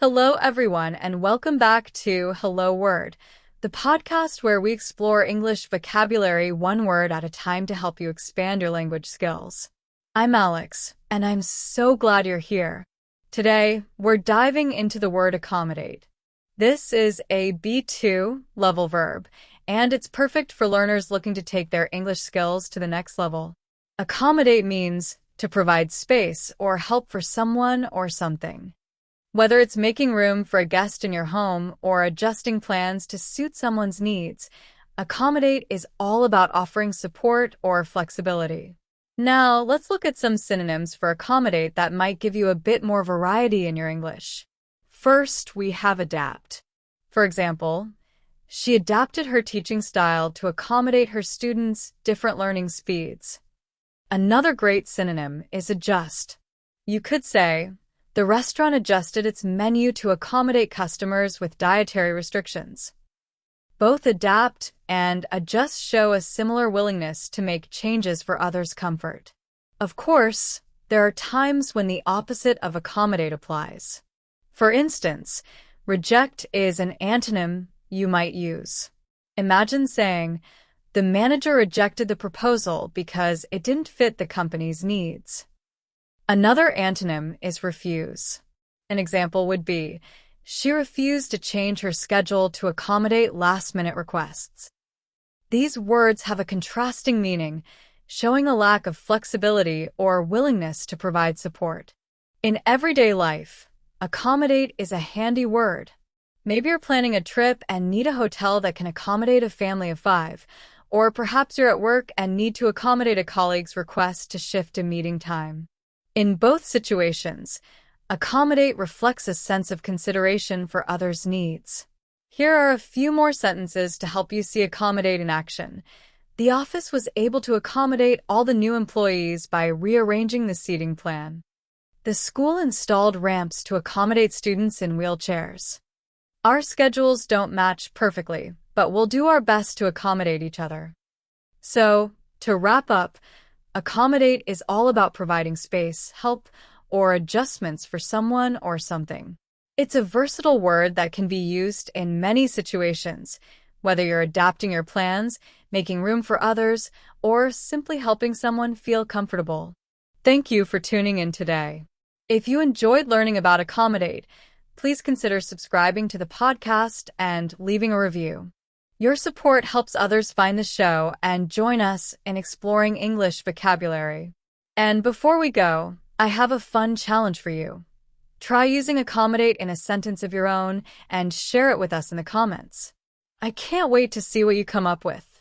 Hello, everyone, and welcome back to Hello Word, the podcast where we explore English vocabulary one word at a time to help you expand your language skills. I'm Alex, and I'm so glad you're here. Today, we're diving into the word accommodate. This is a B2 level verb, and it's perfect for learners looking to take their English skills to the next level. Accommodate means to provide space or help for someone or something. Whether it's making room for a guest in your home or adjusting plans to suit someone's needs, accommodate is all about offering support or flexibility. Now, let's look at some synonyms for accommodate that might give you a bit more variety in your English. First, we have adapt. For example, she adapted her teaching style to accommodate her students' different learning speeds. Another great synonym is adjust. You could say, the restaurant adjusted its menu to accommodate customers with dietary restrictions. Both adapt and adjust show a similar willingness to make changes for others' comfort. Of course, there are times when the opposite of accommodate applies. For instance, reject is an antonym you might use. Imagine saying, the manager rejected the proposal because it didn't fit the company's needs. Another antonym is refuse. An example would be, she refused to change her schedule to accommodate last-minute requests. These words have a contrasting meaning, showing a lack of flexibility or willingness to provide support. In everyday life, accommodate is a handy word. Maybe you're planning a trip and need a hotel that can accommodate a family of 5, or perhaps you're at work and need to accommodate a colleague's request to shift a meeting time. In both situations, accommodate reflects a sense of consideration for others' needs. Here are a few more sentences to help you see accommodate in action. The office was able to accommodate all the new employees by rearranging the seating plan. The school installed ramps to accommodate students in wheelchairs. Our schedules don't match perfectly, but we'll do our best to accommodate each other. So, to wrap up, accommodate is all about providing space, help, or adjustments for someone or something. It's a versatile word that can be used in many situations, whether you're adapting your plans, making room for others, or simply helping someone feel comfortable. Thank you for tuning in today. If you enjoyed learning about accommodate, please consider subscribing to the podcast and leaving a review. Your support helps others find the show and join us in exploring English vocabulary. And before we go, I have a fun challenge for you. Try using accommodate in a sentence of your own and share it with us in the comments. I can't wait to see what you come up with.